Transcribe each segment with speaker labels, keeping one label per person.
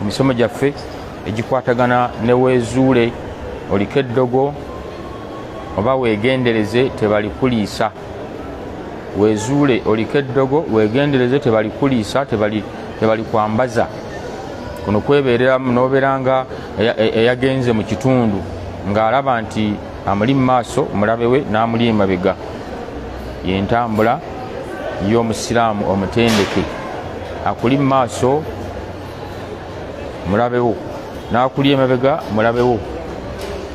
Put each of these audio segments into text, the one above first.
Speaker 1: ku misomo gyaffe egikwatagana ne weezuule oliko eddogo oba weegendereze tebalikuliisa. Weezuule oliko eddogo weegendereze tebalikuliisa, tebalikwambaza. Kuno kwebeereramu n'obeeranga eyagenze mu kitundu ng'alaba nti amuli mu maaso mulabe we n'amuli emabega. Y'entambula y'omusiraamu omutendeke. Akuli mu maaso mulabewo, n'akuli emabega mulabewo.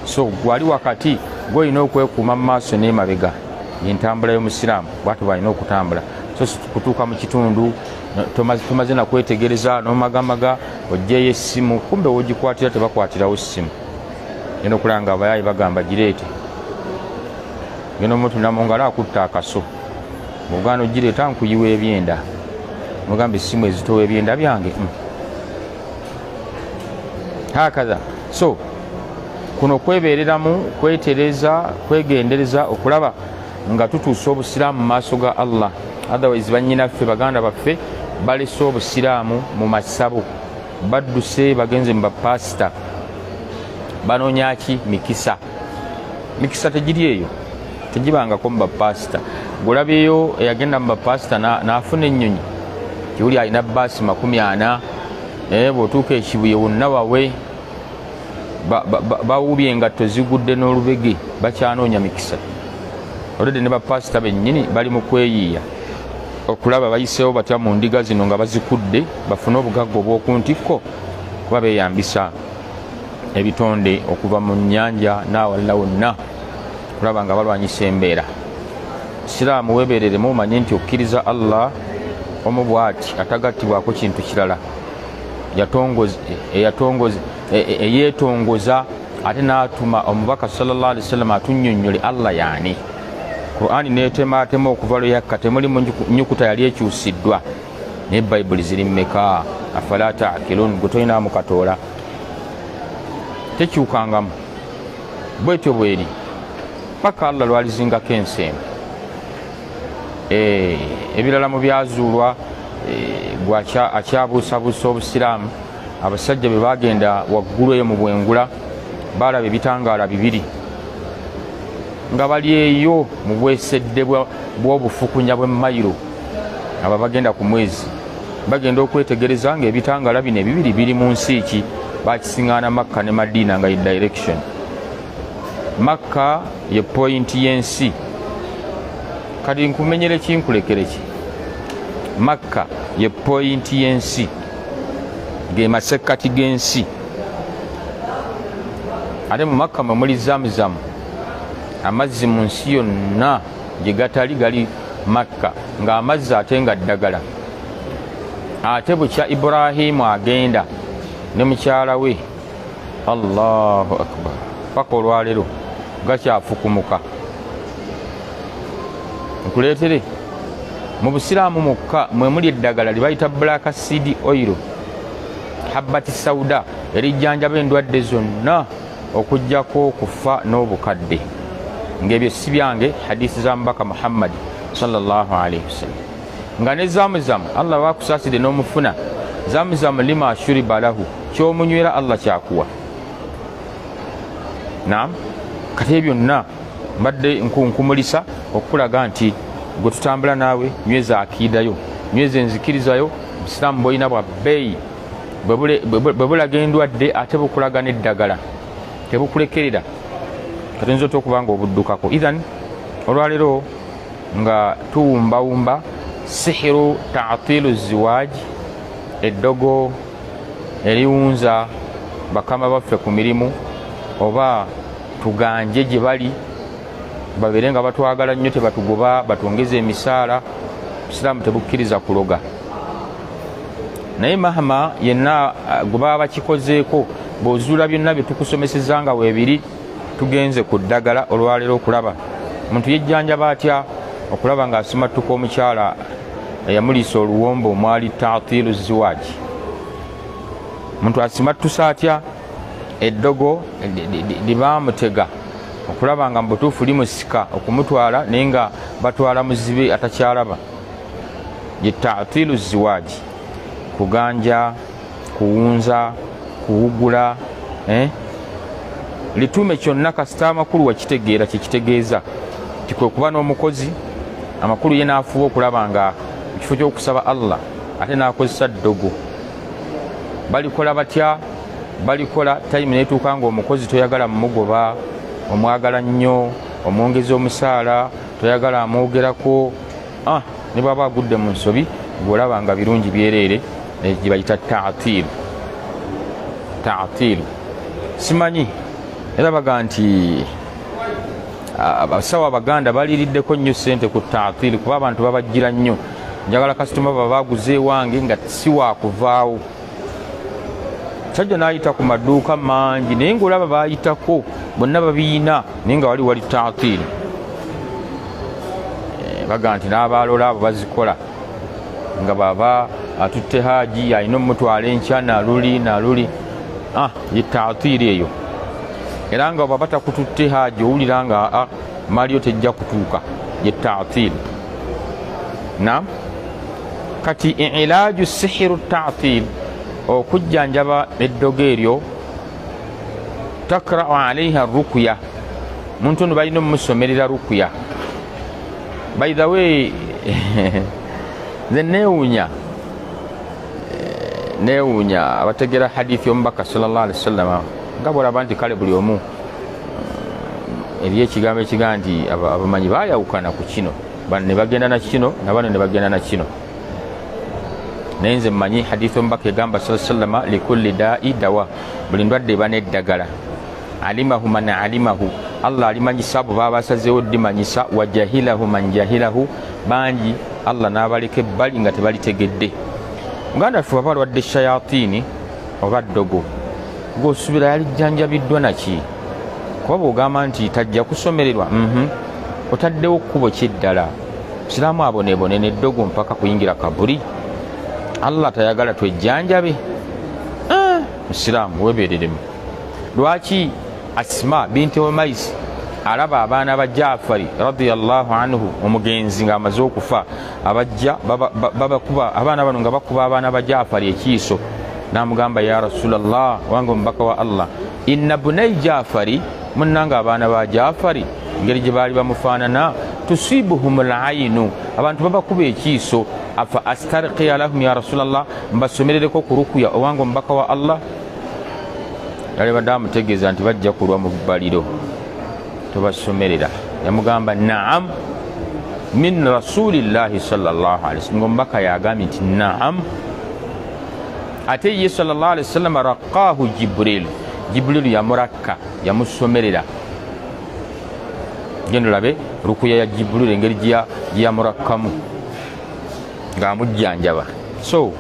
Speaker 1: So gwali wakati gwolina okwekuuma mu maaso n'emabega. Y'entambula y'omusiraamu, bw'atyo bw'alina okutambula. So kutuuka mu kitundu tomaze na kwetegereza n'omagamaga oggyeyo essimu, kumbe wogikwatira tebakwatirawo essimu. Genda okulanga abayaayi bagamba gireete. Genda omuntu namongala akutta akaso. Bw'ogaana ogireeta nkuyiwa ebyenda. Mugamba essimu ezitowa ebyenda byange. Hakaza. So kuno kwebeereramu, kwetereza, kwegendereza okulaba nga tutuusa obusiraamu mu maaso ga Allah. Otherwise bannyinaffe baganda baffe balese obusiraamu mu masabo, badduse bagenze mu bapasita, banoonya ki? Mikisa. Mikisa tegiri eyo, tegibangako mu bapasita. Gulabeeyo eyagenda mu bapasita n'afuna ennyonyi kiwuli alina baasi 40, bw'otuuka ekibuye wonna wawe bawubye engatto zigudde n'olubege, bakyanoonya mikisa. Olwedde ne bapasita bennyini bali mu kweyiiya okulaba bayiseewo batya mu ndiga zino nga bazikudde bafune obugagga obw'okuntikko, kuba beeyambisa ebitonde okuva mu nnyanja n'awalala wonna kulaba nga balwanyisa embeera. Siraamu weebeereremu omanye nti okkiriza Allah omu bw'ati atagattibwako kintu kirala, eyeetongoza ate n'atuma omubaka sallallahu alaihi wasallam atunnyonnyole Allah yaani. Qur'ani neetemaatema okuva lweyakka, temuli mu nnyukuta yali ekyusiddwa, naye Bayibuli ziri mmeka? Afala ta'qilun, gwe tolinamu katoola, tekyukangamu bwetyo bweri paka Allah lwalizingako ensi eno. Ebirala mu byazuulwa akyabuusabuusa obusiraamu. Abasajja be bagenda waggulu eyo mu bwengula balaba ebitangaala 2 nga bali eyo mu bwesedde bw'obufukunya bw'emayiro. Aba bagenda ku mwezi bagenda okwetegereza nga ebitangaala bino 2 biri mu nsi ki. Bakisiŋŋaana Makka ne Madiina nga ye direction. Makka ye point y'ensi. Kati nkumenyere ki nkulekere ki? Makka ye point y'ensi, ge masekkati g'ensi. Ate mu Makka mwe muli Zamzam, amazzi mu nsi yonna gye gatali gali Makka, ng'amazzi ate nga ddagala. Ate bukya Ibrahimu agenda ne mukyala we, Allahu akbar, paka olwaleero gakyafukumuka. Nkuleetere mu busiraamu mukka mwe muli eddagala lye bayita black seed oil, habbati sauda, erijjanjaba endwadde zonna okuggyako okufa n'obukadde. Ng'ebyo si byange, hadiisi za mubaka Muhammad sallallahu alaihi wasallam. Nga ne Zamzam Allah wakusaasire n'omufuna. Zamzam lima shuriba lahu, ky'omunywera Allah kyakuwa. Naam, kati ebyo byonna mbadde nkumulisa okulaga nti gwe tutambula naawe nyweza akiidayo, nyweza enzikirizayo. Obusiraamu bwolina bwa bbeeyi, bwe bulaga endwadde ate bukulaga n'eddagala, tebukulekerera katonza oti okuba nga obuddukako. Idhan olwaleero nga tuwumbawumba sihiru ta'tilu ziwaaji, eddogo eriwunza bakama baffe ku mirimu, oba tuganje gye bali babeere nga batwagala nnyo, tebatugoba batwongeza emisaala. Obusiraamu tebukkiriza kuloga, naye mahama yenna gwe baba bakikozeeko bw'ozuula byonna bye tukusomeseza nga weebiri. Tugenze ku ddagala olwaleero okulaba omuntu yejjanjaba atya okulaba ng'asimattuka omukyala eyamuliisa oluwombo omwali ta'tilu ziwaaji. Omuntu asimattusa atya eddogo libamutega okulaba nga mu butuufu limusika okumutwala, naye nga batwala muzibe atakyalaba. Ye ta'tilu ziwaaji, kuganja kuwunza, kuwugula, litume kyonna kasita amakulu wakitegeera kyekitegeeza tikwe kuba n'omukozi amakulu ye n'afuba okulaba nga mu kifo ky'okusaba Allah ate n'akozesa ddogo. Balikola batya? Balikola time netuuka ng'omukozi toyagala mumugoba, omwagala nnyo, omwongeza omusaala, toyagala amwogerako. Ne bw'aba agudde mu nsobi ng'olaba nga birungi byereere, gye bayita ta'til. Simanyi era baga nti abasawo Abaganda baliriddeko nnyo ssente ku ta'til kuba abantu babajjira nnyo. Njagala kasitoma baba baguze ewange nga si wakuvaawo. Sajja n'ayita ku maduuka mangi naye ng'olaba baayitako bonna babiina naye nga wali ta'til. Baga nti n'abalola abo bazikola nga baba atutte haaji alina omutwala enkya naluli ye ta'til eyo. Era nga baba takututte haaji owulira nga maliyo tejja kutuuka, ye ta'til. Kati ilaaju sihiru ta'til, okujjanjaba eddogo eryo, takra'u alaiha rukuya, muntu ono balina omumusomerera rukuya. By the way, nze neewuunya abategera hadithi y'omubaka sallallahu alaihi wasallam nga bw'olaba nti kale buli omu eriyo ekigambo ekigaa nti abamanyi baayawukana ku kino, bano ne bagenda na kino nabano ne bagenda na kino. Naye nze mmanyi hadithi y'omubaka egamba sallallahu alaihi wasallam likulli da'i dawa, buli ndwadde eba n'eddagala. Alimahu man alimahu, Allah alimanyisa abo baba basazeewo ddimanyisa, wa jahilahu man jahilahu, bangi Allah n'abaleka ebbali nga tebalitegedde. Muganda ffe waba alwadde shayatini oba ddogo, gw'osubira yalijjanjabiddwa naki? Kuba bw'ogamba nti tajja kusomererwa, otaddewo kkubo ki ddala? Siraamu aboneebone n'eddogo mpaka kuyingira kaburi? Allah tayagala twejjanjabe? Musiraamu weebereremu. Lwaki Asma binti Umais alaba abaana ba Jaafari radiyallahu anhu omugenzi ng'amaze okufa, abajja babakuba abaana bano nga bakuba abaana ba Jaafari ekiiso, n'amugamba ya Rasulallah, wange omubaka wa Allah, inna bunay Jaafari, munnanga abaana ba Jaafari ngeri gye baali bamufaanana, tusibuhumul ayinu, abantu babakuba ekiiso, afa astarqiya lahum ya Rasulallah, mbasomerereko ku rukuya owange omubaka wa Allah. Yali badde amutegeeza nti bajja kulwa mu bbaliro, tobasomerera. Yamugamba naam min rasulillahi sallallahu alaihi wasallam, ng'omubaka yagambye nti naam. Ate ye sallallahu alaihi wasallam raqaahu Jibril yamurakka, yamusomerera. Genda olabe rukuya ya Jibril engeri gye yamurakkamu ng'amujjanjaba. So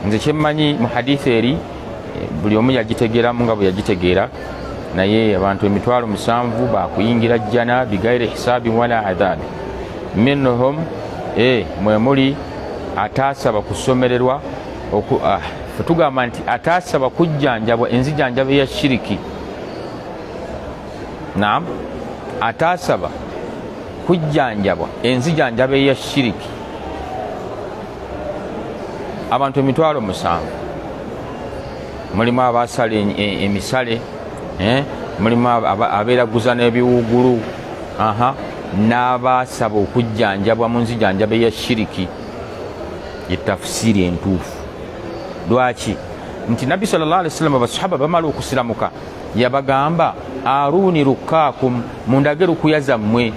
Speaker 1: nze kyemmanyi mu hadithi eri buli omu yagitegeeramu nga bwe yagitegeera, naye abantu 7,000 bakuyingira jjana bigayri hisaabi wala adhaabi. Minhum mwe muli ataasaba kusomererwa, tugamba nti ataasaba kujjanjabwa enzijanjaba eya shiriki. Naam, ataasaba kujjanjabwa enzijanjaba eya shiriki. Abantu 7,000 mulimu abasala emisale, mulimu abeeraguza n'ebiwugulu, n'abaasaba okujjanjabwa mu nzijanjaba eya shiriki. Ye tafsiri entuufu. Lwaki? Nti Nabbi sallallahu alaihi wasallam abasahaba bamala okusiramuka yabagamba aruni rukkaakum, mundage rukuya zammwe.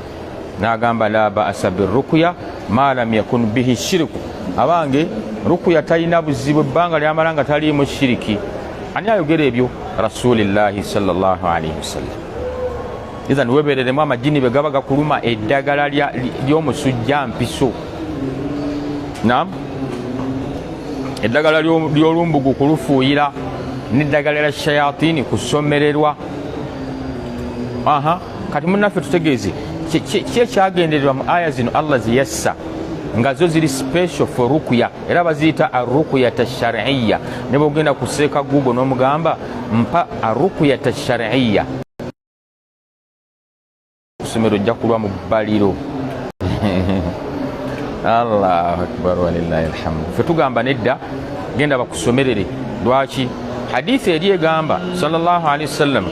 Speaker 1: N'agamba la ba'asa birrukuya ma lam yakun bihi shirku, abange rukuya talina buzibu ebbanga lyamala nga taliimu shiriki. Ani ayogera ebyo? Rasulillahi sallallahu alaihi wasallam. Izan webereremu amajini be gaba gakuluma eddagala ly'omusujja mpiso. Naam, eddagala ly'olumbugu kulufuuyira, n'eddagala lya shayatini kusomererwa. Kati munnaffe tutegeeze ki ekyagendererwa mu aya zino Allah ziyassa nga zo ziri special for rukuya, era baziyita arrukuyata shar'iyya. Ne bw'ogenda kuseeka Google n'omugamba mpa arrukuyata shar'iyya, kusomero ojja kulwa mu bbaliro. Allahu akbar walillahi alhamdu. Fetugamba nedda genda bakusomerere. Lwaki hadithi eri egamba sallallahu alaihi wasallam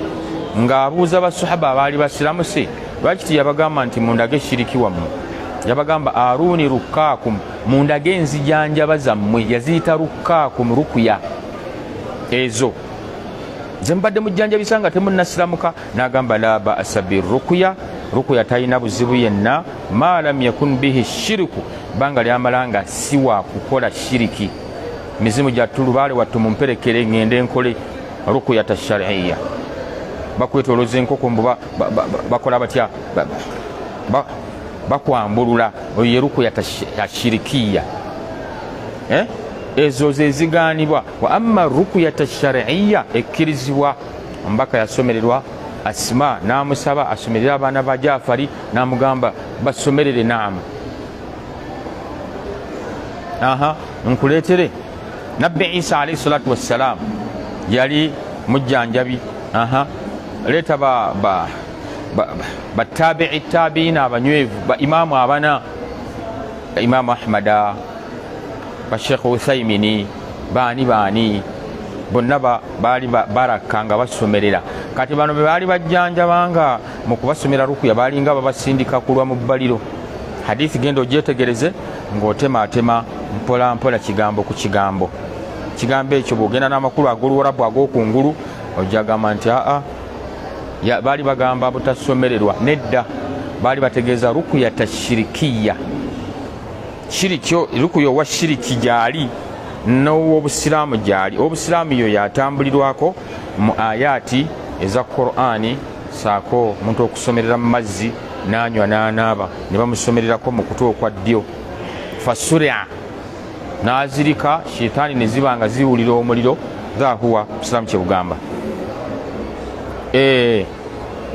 Speaker 1: ng'abuuza basahaba abaali basiramuse lwaki yabagamba nti mundage shiriki wammwe, yabagamba aruni rukkaakum, mundage enzijanjaba zammwe. Yaziyita rukkaakum, rukuya ezo ze mbadde mujjanjabisa nga temunnasiramuka. N'agamba la ba'asa birrukuya, rukuya talina buzibu yenna, ma lam yakun bihi shiriku, banga lyamalanga si wa kukola shiriki. Mizimu gyatulubaale wattu mumperekere ngende nkole rukuya tashar'iyya. Bakwetoloza enkoko mbu bakola batya, bakwambulula, oyo ye rukuya tashirikiya. Ezo ze zigaanibwa. Wa amma rukuya tashar'iyya ekkirizibwa. Mbaka yasomererwa Asma n'amusaba asomerere abaana ba Jafari, n'amugamba basomerere. Naam, nkuleetere. Nabbi Isa alayhi salatu wassalam yali mujjanjabi. Leeta batabi'i tabiina abanywevu, ba imamu abana, Imamu Ahmada, ba Sheikh Uthaymini, baani bonna baali baraka nga basomerera. Kati bano be baali bajjanjabanga mu kubasomera rukuya baalinga babasindika kulwa mu bbaliro. Hadithi genda ogyetegereze ng'otemaatema mpola mpola kigambo ku kigambo. Kigambo ekyo bw'ogenda n'amakulu ag'oluwarabu ag'okungulu ojjagamba nti baali bagamba butasomererwa. Nedda, baali bategeeza rukuya tashirikiya. Shirikyo rukuya owa shiriki gyali n'ow'obusiraamu gyali. Obusiraamu yo yatambulirwako mu ayati eza Qur'ani, saako omuntu okusomerera mu mazzi n'anywa n'anaaba ne bamusomererako mu kutu okwa ddyo. Fasuria n'azirika, shitaani ne ziba nga ziwulira omuliro. Zahuwa busiraamu kye bugamba.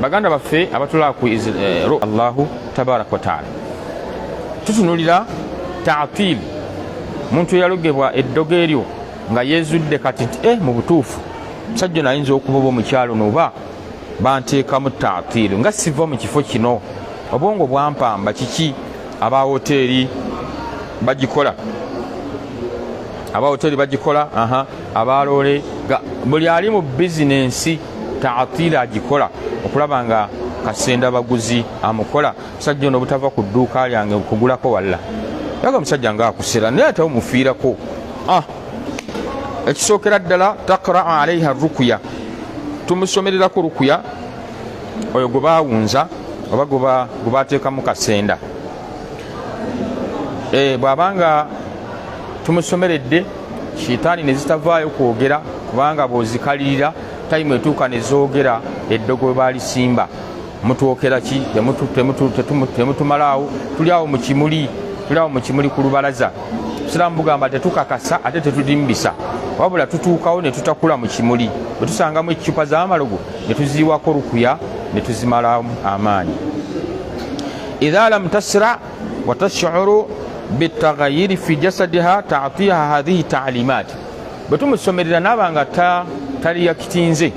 Speaker 1: Baganda baffe abatulaba ku Allahu tabaraka wa taala, tutunulira ta'til. Muntu yalogebwa eddogo eryo nga yeezudde kati mu butuufu musajja nayinza okuba omukyalo noba banteekamu ta'til nga siva mu kifo kino. Obwongo bwampamba kiki aba hoteri bagikola, abalole buli ali mu bizinensi ta'til agikola okulaba nga kasenda baguzi amukola. Musajja ono butava ku dduuka lyange okugulako walla yaga musajja nga akusera naye ate omufiirako. Ekisookera ddala taqra alaiha rukuya, tumusomererako rukuya oyo gwe baawunza oba gwe bateekamu kasenda. Bw'abanga tumusomeredde shitaani ne zitavaayo kwogera, kubanga bw'ozikalirira tayimu etuuka ne zoogera eddogo we baalisimba. Mutuokera ki? Temutumalaawo, tuli awo mu kimuli ku lubalaza. Obusiraamu bugamba tetukakasa ate tetudimbisa, wabula tutuukawo ne tutakula mu kimuli. Bwe tusangamu ekicupa z'amalogo ne tuziiwako rukuya ne tuzimalamu amaanyi. Idha lam tasra wa tash'uru bitaghayyiri fi jasadiha ta'tiha hadhihi ta'limat. Bwe tumusomerera naaba nga tali yakitinze,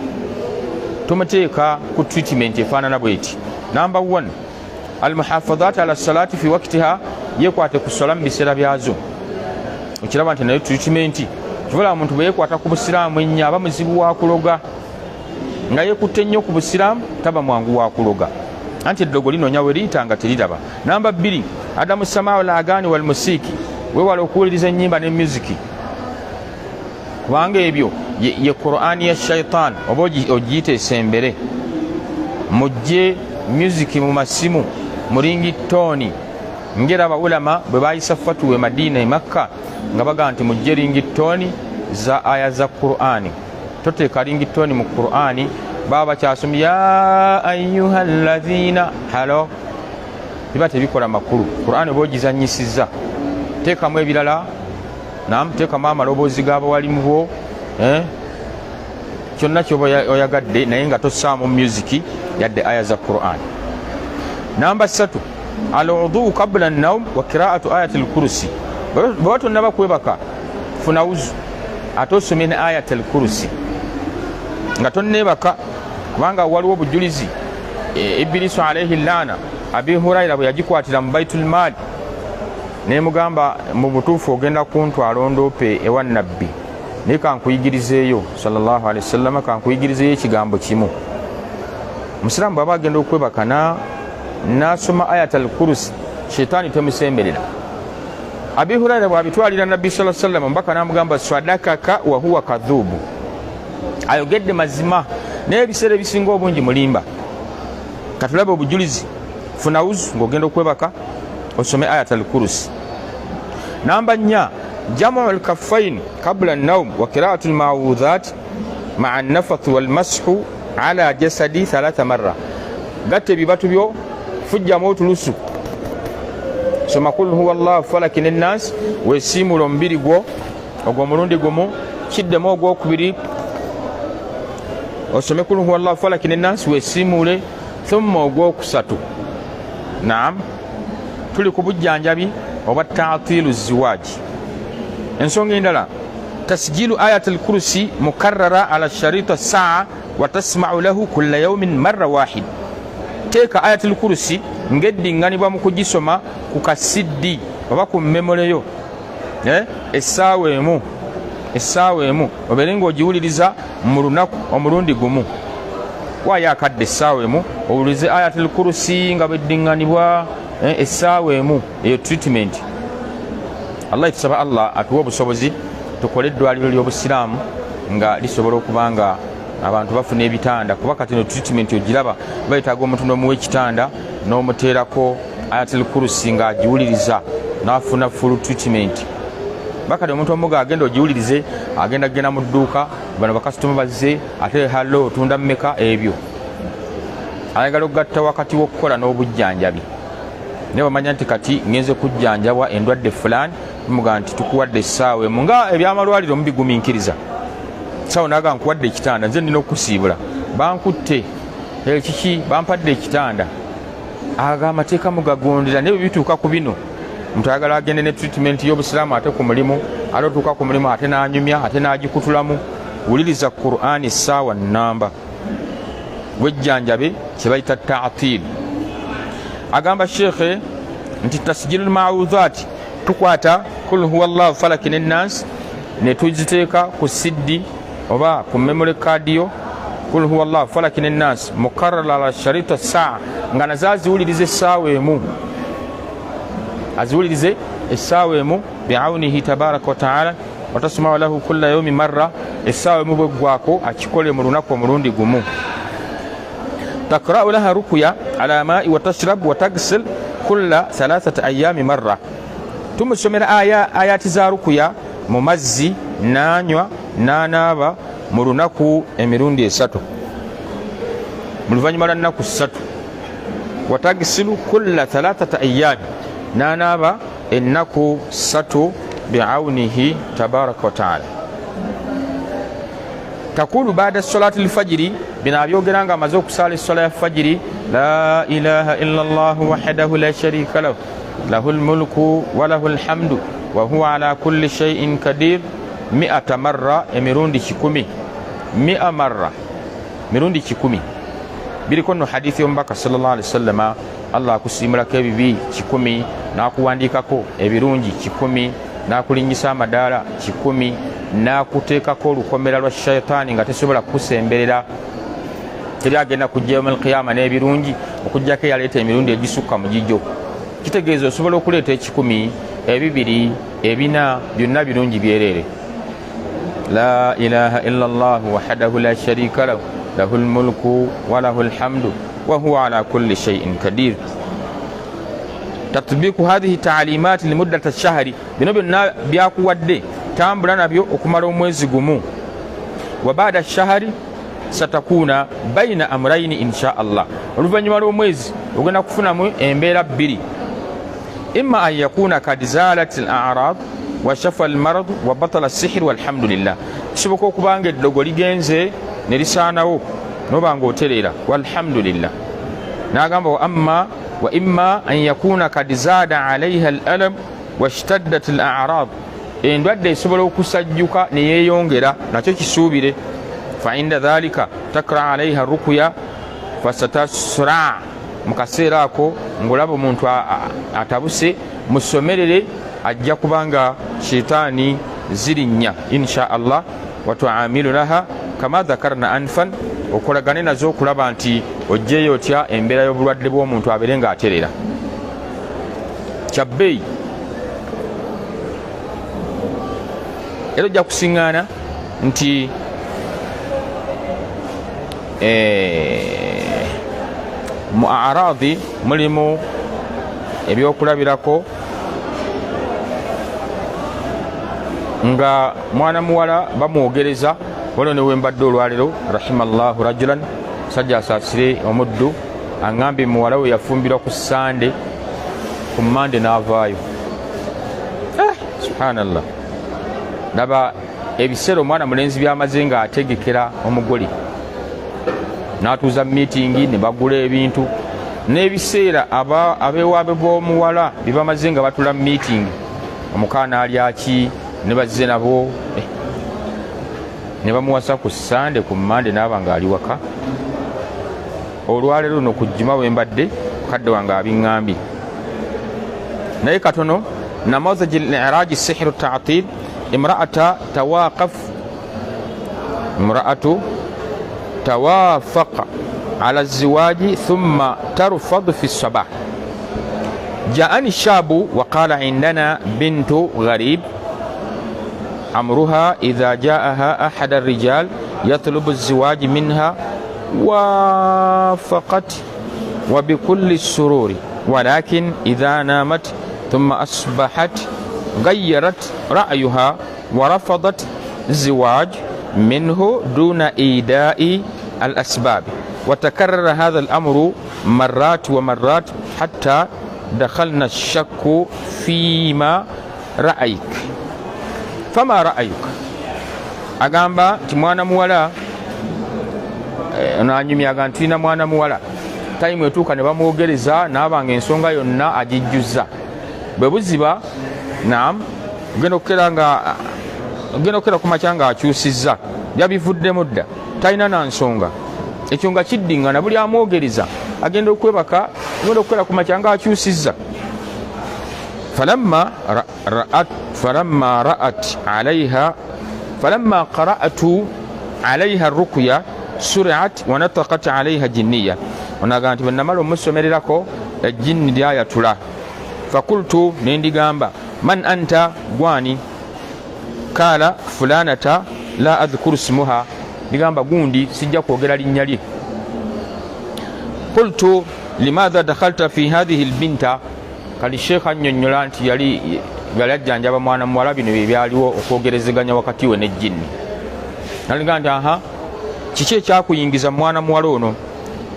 Speaker 1: tumuteeka ku treatment efaanana bweti. Number 1, almuhafadhat ala salati fi waqtiha, yekwate ku sola mu biseera byazo. Okiraba nti nayo treatment kivula omuntu bwe yekwata ku busiraamu ennyo aba muzibu wa kuloga, nga yekutte nnyo ku busiraamu taba mwangu wa kuloga. Anti eddogo linoonya we liyita nga teriraba. Namba 2, adamu samaa wal agani wal musiki, weewala okuwuliriza ennyimba ne musiki, kubanga ebyo ye Qur'ani ya shaitan. Oba ogiyite esembere, mujje musiki mu masimu mulingi toni. Ngera abawulama bwe bayisa fatuwe Madina e Makka nga baga nti mujje ringitoni za aya za Qur'ani. Toteeka ringitoni mu Qur'ani baba kyasomya ya ayyuhalladhina halo, biba tebikola makulu. Qur'ani oba ogizanyisiza, teekamu ebirala, teekamu amaloboozi g'abawalimu bo, kyonna kyoba oyagadde naye nga tossaamu musiki yadde aya za Qur'ani. Namba 3, al-wudu qabla an-nawm wa qira'atu ayati al-kursi. Bwe tonnaba kwebaka funa wuzu ate osomye ne ayati al-kursi nga tonneebaka, kubanga waliwo obujulizi. Ibilisu alaihi laana, Abi Hurayra bwe yagikwatira mu Baitul Maali nemugamba mu butuufu ogenda kuntwala ondoope ewa nabbi naye kankuyigirizeeyo sallallahu alaihi wasallam kankuyigirizeeyo ekigambo kimu. Musiraamu bw'aba agenda okwebaka n'asoma ayatul kursi shetaani temusemberera. Abi Huraira bw'abitwalira nabbi sallallahu alaihi wasallam mbaka n'amugamba swadakaka wa huwa kadhubu, ayogedde mazima naye ebiseera ebisinga obungi mulimba. Katulabe obujulizi, funa uzu ng'ogenda okwebaka osome ayatul kursi. Namba 4 jamu al-kaffayn qabla an-nawm wa qira'atu al-ma'udhat ma'a an-nafath wal-mashu ala jasadi 3 marra. Gatte bibatu byo fujjamu otulusu soma kul huwa Allah falaki n'ennas wesimula omubiri gwo ogwo mulundi gumu, kiddemu ogwokubiri osome kul huwa Allah falaki n'ennas wesimule thumma ogwokusatu. Naam, tuli ku bujjanjabi oba ta'tilu ziwaji. Ensonga endala tasjilu ayatul kursi mukarrara ala sharita saa wa tasma'u lahu kulla yawmin marra wahid. Teeka ayatul kursi ng'eddinganibwa mu kugisoma ku kasiddi oba ku memoleyo essaawa emu obeere ng'ogiwuliriza mu lunaku omulundi gumu. Waayo akadde essaawa emu owulize ayatul kursi nga bw'eddinganibwa essaawa emu. Eyo treatment. Allah tusaba Allah atuwa obusobozi tukole eddwaliro ly'obusiraamu nga lisobola okuba nga abantu bafuna ebitanda, kuba kati no treatment ogiraba bayetaaga omuntu n'omuwa ekitanda n'omuteerako ayatul kursi ng'agiwuliriza n'afuna full treatment. Bakati omuntu omuga agenda ogiwulirize agenda kugenda mu dduuka bano bakasitoma bazze ate hallo otunda mmeka, ebyo ayagala okugatta wakati w'okukola n'obujjanjabi. Naye bamanya nti kati ngenze kujjanjabwa endwadde fulani muga nti tukuwadde essaawa emu nga ebyamalwaliro mubigumiikiriza. Sawa naga nkuwadde ekitanda nze ndina okusiibula bankutte kiki bampadde ekitanda amateeka mugagondera naye bituuka ku bino omuntu ayagala agende ne treatment y'obusiraamu ate ku mulimu ate otuuka ku mulimu ate n'anyumya ate n'agikutulamu. Wuliriza Qur'ani essaawa nnamba wejjanjabe kye bayita ta'til. Agamba Sheikh nti tasjilul ma'udhat tukwata kul huwa Allah falaki n'ennas ne tuziteeka ku siddi oba ku memory card yo kul huwa Allah falaki n'ennas mukarrara ala sharita saa nga nazaziwulirize essaawa emu, aziwulirize essaawa emu bi'aunihi tabaraka wa ta'ala wa tasma'u lahu kulla yawmi marra. Essaawa emu bweggwako akikole mu lunaku omulundi gumu. Takra'u laha rukuya ala ma'i wa tashrab wa tagsil kulla 3 ayami marra. Tumusomera ayati za rukuya mu mazzi n'anywa n'anaaba mu lunaku emirundi 3 mu luvannyuma lwa nnaku 3. Wa tagsilu kulla 3 ayami n'anaaba ennaku 3 bi'aunihi tabaraka wa ta'ala. Takulu baada salati al-fajiri bino abyogera nga amaze okusala essala ya fajiri la ilaha illa Allah wahdahu la sharika lahu lahul mulku wa lahul hamdu wa huwa ala kulli shay'in kadir 100 marra emirundi 10 100 marra mirundi 10 biriko no hadithi y'omubaka sallallahu alaihi wasallam Allah akusimulako ebibi 10 n'akuwandikako ebirungi 10 n'akulinyisa amadaala 10 n'akuteekako olukomera lwa shayitaani nga tesobola kukusemberera. Teri agenda kujja yawmal qiyama n'ebirungi okujjako eyaleeta emirundi egisukka mu gijjo. Kitegeeza osobola okuleeta 10, 2, 4 byonna birungi byereere. La ilaha illa Allah wahdahu la sharika lahu lahul mulku wa lahul hamdu wa huwa ala kulli shay'in kadir. Tatbiku hadhihi ta'limat limuddati ash-shahri, bino byonna byakuwadde tambula nabyo okumala omwezi gumu. Wa baada ash-shahri satakuna baina amrayni insha Allah. Oluvannyuma lw'omwezi ogenda kufunamu embeera 2. Imma an yakuna kad zalat al-a'rad wa shafa al-marad wa batala as-sihr walhamdulillah. Kisoboka okubanga eddogo ligenze ne lisaanawo nobanga otereera walhamdulillah. N'agamba wa imma an yakuna kad zada alayha al-alam washtaddat al-a'rad. Endwadde esobola okusajjuka ne yeeyongera, nakyo kisuubire. Fa inda dhalika takra alayha rukuya fasatasra. Mu kaseera ako ng'olaba omuntu atabuse musomerere ajja kubanga shitaani zirinnya insha Allah wa tuamilu laha kama dhakarna anfan okolagane nazo okulaba nti ojjeeyo otya embeera y'obulwadde bw'omuntu abeere ng'aterera kyabbeeyi era ojja kusiŋŋaana nti mu araadi mulimu ebyokulabirako nga mwana muwala bamwogereza waliwo ne wembadde olwaliro rahimallahu rajulan sajja asaasire omuddu aŋambye muwala we yafumbirwa ku sande ku mande n'avaayo subhanallah laba ebiseera omwana mulenzi byamaze nga ategekera omugole n'atuuza miitingi ne bagula ebintu n'ebiseera abewaabe bw'omuwala bibamaze nga batula miitingi omukaana alyaki ne bazze nabo ne bamuwasa ku sande ku mande n'aba nga ali waka olwaleero luno ku jjuma wembadde kadde wange abiŋŋambye naye katono namazaji liraji sihiru tatil imraatu tawaafaqa ala الزواج ثم ترفض في الصباح جاءني الشاب وقال عندنا بنت غريب أمرها إذا جاءها أحد الرجال يطلب الزواج منها وافقت وبكل السرور ولكن إذا نامت ثم أصبحت غيرت رأيها ورفضت الزواج منه دون إيداء الأسباب وتكرر هذا الأمر مرات ومرات حتى دخلنا الشك فيما رأيك فما رأيك agamba nti mwana muwala nanyumya aga ntina mwana muwala tayimu etuuka ne bamwogereza n'abanga ensonga yonna agijjuza bwe buziba naam genda okukera ku makya nga akyusizza byabivuddemu dda talina na nsonga ekyo nga kiddingana buli amwogereza agenda okwebaka agenda okukera ku makya nga akyusizza فلما قرأت عليها الرقية سرعت ونطقت عليها جنية ونقالت بنمال ومسومر لكو الجن دياية له فقلت نندي قامبا من أنت قواني قال فلانة لا أذكر اسمها قامبا قوندي سجاكو قلالي نيالي قلت لماذا دخلت في هذه البنت قال الشيخ نيولانت يالي galajjanjaba mwana muwala bino byaliwo okwogerezeganya wakati we n'ejjinni nalinga nti aha kiki ekyakuyingiza mwana muwala ono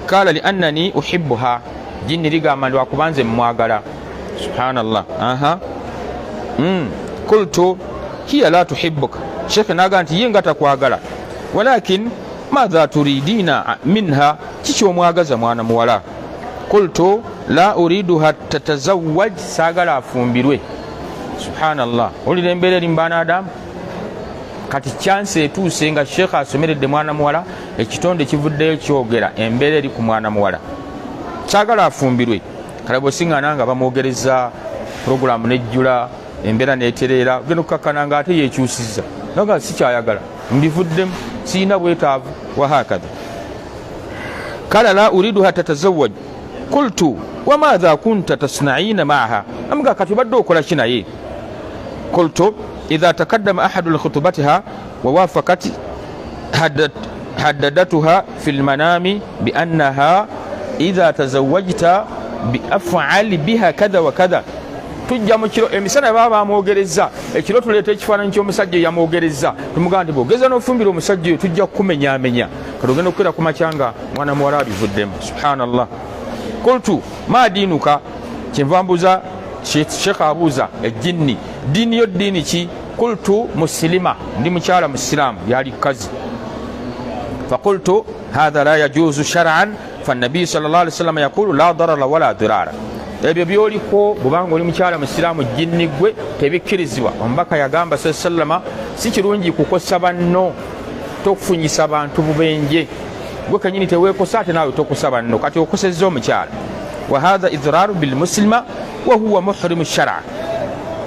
Speaker 1: kala li annani uhibbuha jinni ligamba ndi wakubanze mmwagala subhanallah aha kultu hiya la tuhibbuka shekhe naga nti ye nga takwagala walakin madha turidina minha kiki omwagaza mwana muwala kultu la uriduha tatazawwaj saagala afumbirwe subhanallah olira embeera eri mubanaadamu kati kyansi etuuse nga sheekha asomeredde mwana muwala ekitonde kivuddeyo kyogera embeera eri ku mwana muwala kyagala afumbirwe kale bwosiŋŋana nga bamwogereza puroguramu nejjula embeera neetereera genda okukakkana nga ate yeekyusizza naga sikyayagala mbivuddemu siyina bwetaavu wahakadha kala la uriduha tatazawwaj kultu wamadha kunta tasnaina maaha amuga kati obadde okola ki naye قلت إذا تقدم أحد لخطبتها ووافقت حددتها في المنام بأنها إذا تزوجت بأفعل بها كذا وكذا tujja mu kiro emisana baba amwogereza ekiro tuleeta ekifaananyi ky'omusajja yamwogereza tumugamba nti bwogeza n'ofumbira omusajja oyo tujja kukumenyaamenya kati ogenda okukwera ku makyanga mwana muwala abivuddemu subhanallah kultu ma diinuka kyenva mbuuza shekha abuuza ejjinni diini yo diini ki kultu musilima ndi mukyala musiraamu yali kazi فقلت هذا لا يجوز شرعا فالنبي صلى الله عليه وسلم يقول لا ضرر ولا ضرار ebyo byoliko bubanga oli mukyala musiraamu jinni gwe tebikkirizibwa omubaka yagamba sallama si kirungi kukosa banno tokufunyisa bantu bubenje gwe kanyini teweekosa ate naawe tokosa banno kati okosezza omukyala wa hadha idraaru bilmuslima wahuwa muhrimu shara.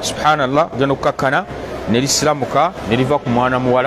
Speaker 1: Subhanallah, genda kukakkana ne lisilamuka ne liva ku mwana muwala